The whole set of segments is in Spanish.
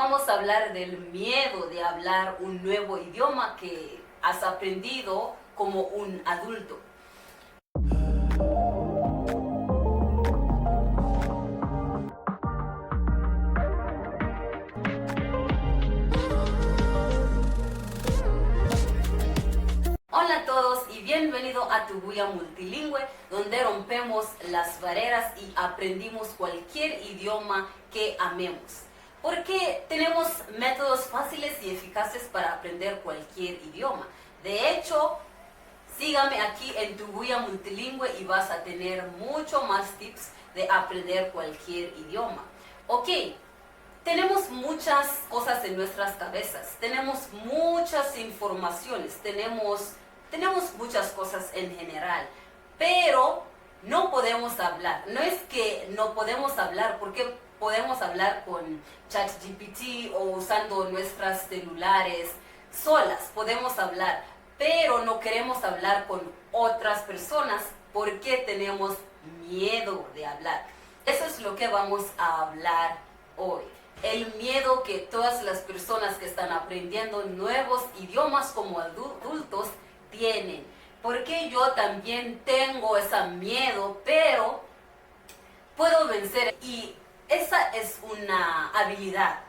vamos a hablar del miedo de hablar un nuevo idioma que has aprendido como un adulto. Hola a todos y bienvenido a Tu Bulla Multilingüe, donde rompemos las barreras y aprendimos cualquier idioma que amemos. Porque tenemos métodos fáciles y eficaces para aprender cualquier idioma. De hecho, sígame aquí en Tu Bulla Multilingüe y vas a tener mucho más tips de aprender cualquier idioma. Ok, tenemos muchas cosas en nuestras cabezas, tenemos muchas informaciones, tenemos muchas cosas en general, pero no podemos hablar. No es que no podemos hablar, porque podemos hablar con ChatGPT o usando nuestros celulares solas, podemos hablar, pero no queremos hablar con otras personas porque tenemos miedo de hablar. Eso es lo que vamos a hablar hoy. El miedo que todas las personas que están aprendiendo nuevos idiomas como adultos tienen. Porque yo también tengo ese miedo, pero puedo vencer. Y esa es una habilidad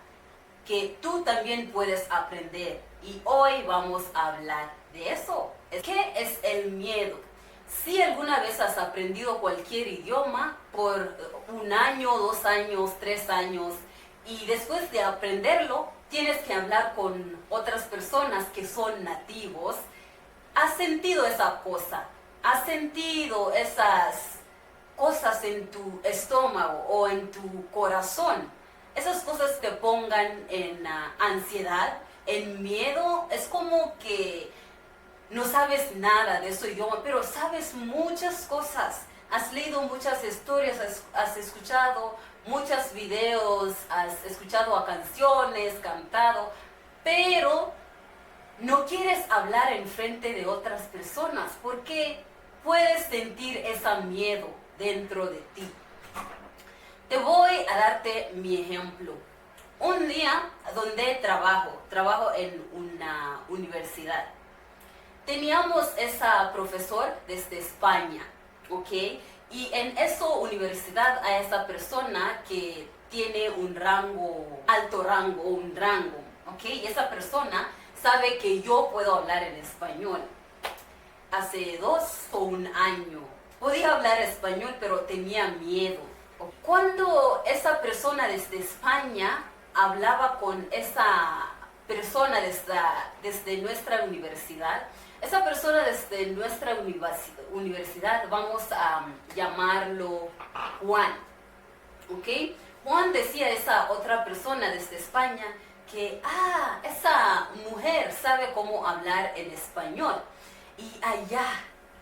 que tú también puedes aprender. Y hoy vamos a hablar de eso. ¿Qué es el miedo? Si alguna vez has aprendido cualquier idioma por 1 año, 2 años, 3 años, y después de aprenderlo, tienes que hablar con otras personas que son nativos, has sentido esa cosa, has sentido esas cosas en tu estómago o en tu corazón, esas cosas te pongan en ansiedad, en miedo. Es como que no sabes nada de ese idioma, pero sabes muchas cosas. Has leído muchas historias, has escuchado muchos videos, has escuchado canciones, cantado, pero no quieres hablar en frente de otras personas porque puedes sentir ese miedo dentro de ti. Te voy a darte mi ejemplo. Un día donde trabajo en una universidad. Teníamos esa profesor desde España, ¿ok? Y en esa universidad hay esa persona que tiene un alto rango, ¿ok? Y esa persona sabe que yo puedo hablar en español. Hace 2 o 1 año podía hablar español, pero tenía miedo. Cuando esa persona desde España hablaba con esa persona desde nuestra universidad, esa persona desde nuestra universidad, vamos a llamarlo Juan, ¿ok? Juan decía a esa otra persona desde España que, esa mujer sabe cómo hablar en español. Y allá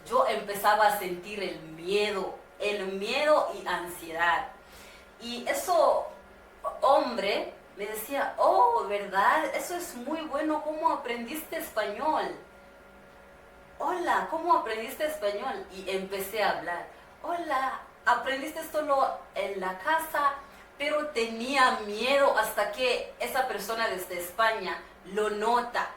yo empezaba a sentir el miedo y ansiedad. Y eso, hombre, me decía, oh, ¿verdad? Eso es muy bueno, ¿cómo aprendiste español? Hola, ¿cómo aprendiste español? Y empecé a hablar. Hola, ¿aprendiste solo en la casa? Pero tenía miedo hasta que esa persona desde España lo nota.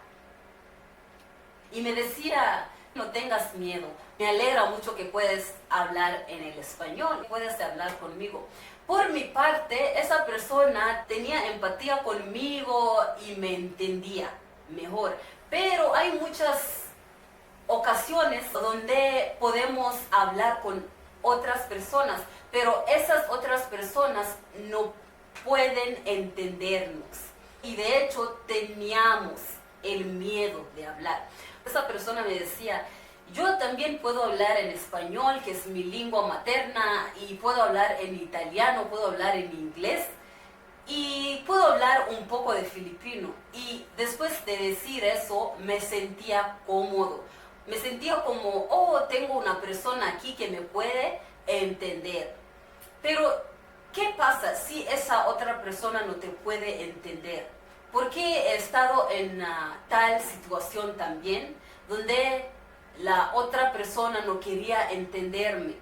Y me decía, no tengas miedo. Me alegra mucho que puedes hablar en el español, puedes hablar conmigo. Por mi parte, esa persona tenía empatía conmigo y me entendía mejor. Pero hay muchas ocasiones donde podemos hablar con otras personas, pero esas otras personas no pueden entendernos. Y de hecho teníamos el miedo de hablar. Esa persona me decía, yo también puedo hablar en español, que es mi lengua materna, y puedo hablar en italiano, puedo hablar en inglés, y puedo hablar un poco de filipino. Y después de decir eso, me sentía cómodo. Me sentía como, oh, tengo una persona aquí que me puede entender. Pero, ¿qué pasa si esa otra persona no te puede entender? Porque he estado en tal situación también, donde la otra persona no quería entenderme.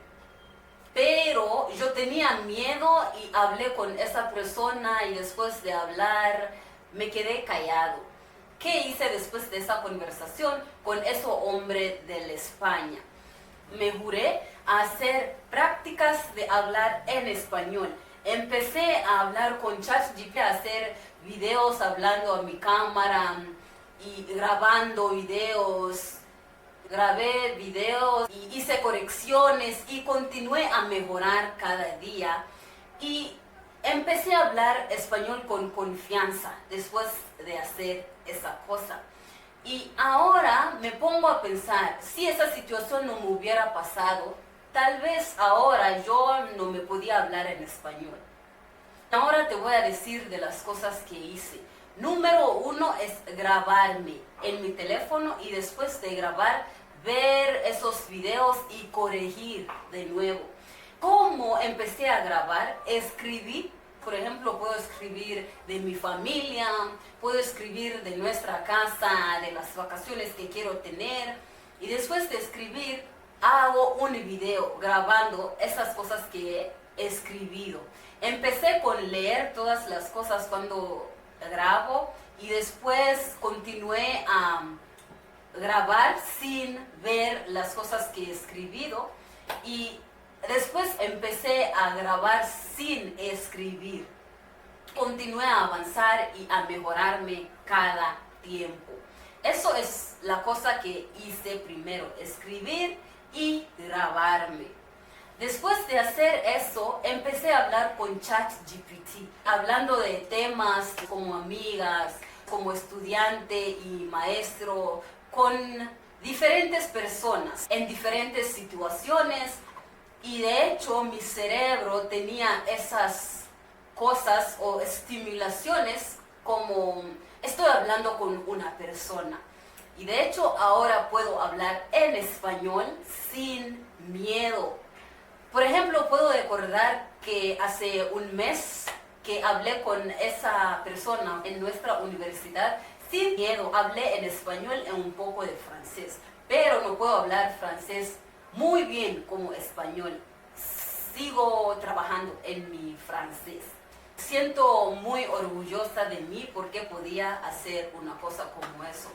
pero yo tenía miedo y hablé con esa persona y después de hablar me quedé callado. ¿Qué hice después de esa conversación con ese hombre de España? Me juré a hacer prácticas de hablar en español. Empecé a hablar con ChatGPT, a hacer videos hablando a mi cámara y grabando videos. Grabé videos y hice correcciones y continué a mejorar cada día. Y empecé a hablar español con confianza después de hacer esa cosa. Y ahora me pongo a pensar, si esa situación no me hubiera pasado, tal vez ahora yo no me podía hablar en español. Ahora te voy a decir de las cosas que hice. Número 1 es grabarme en mi teléfono y después de grabar, ver esos videos y corregir de nuevo. ¿Cómo empecé a grabar? Escribí. Por ejemplo, puedo escribir de mi familia, puedo escribir de nuestra casa, de las vacaciones que quiero tener. Y después de escribir, hago un video grabando esas cosas que he escribido. Empecé con leer todas las cosas cuando grabo y después continué a grabar sin ver las cosas que he escribido y después empecé a grabar sin escribir. Continué a avanzar y a mejorarme cada tiempo. Eso es la cosa que hice primero, escribir y grabarme. Después de hacer eso, empecé a hablar con ChatGPT, hablando de temas como amigas, como estudiante y maestro, con diferentes personas, en diferentes situaciones. Y de hecho mi cerebro tenía esas cosas o estimulaciones como estoy hablando con una persona. Y de hecho ahora puedo hablar en español sin miedo. Por ejemplo, puedo recordar que hace un mes que hablé con esa persona en nuestra universidad sin miedo. Hablé en español y un poco de francés, pero no puedo hablar francés muy bien como español. Sigo trabajando en mi francés. Siento muy orgullosa de mí porque podía hacer una cosa como eso.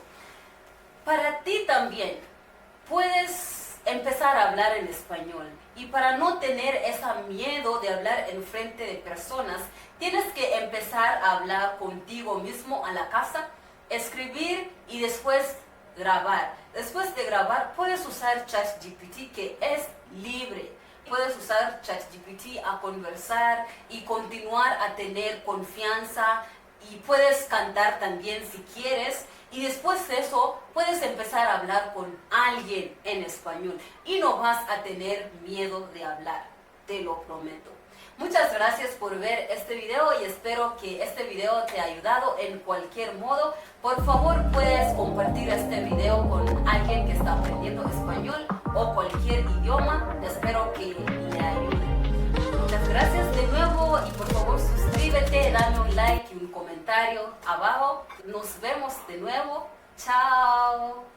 Para ti también puedes empezar a hablar en español y para no tener ese miedo de hablar en frente de personas, tienes que empezar a hablar contigo mismo a la casa, escribir y después grabar. Después de grabar, puedes usar ChatGPT que es libre. Puedes usar ChatGPT a conversar y continuar a tener confianza y puedes cantar también si quieres. Y después de eso, puedes empezar a hablar con alguien en español y no vas a tener miedo de hablar, te lo prometo. Muchas gracias por ver este video y espero que este video te haya ayudado en cualquier modo. Por favor, puedes compartir este video con alguien que está aprendiendo español o cualquier idioma. Espero que le ayude. Muchas gracias de nuevo y por favor suscríbete, dame un like y un comentario abajo. Nos vemos de nuevo. Chao.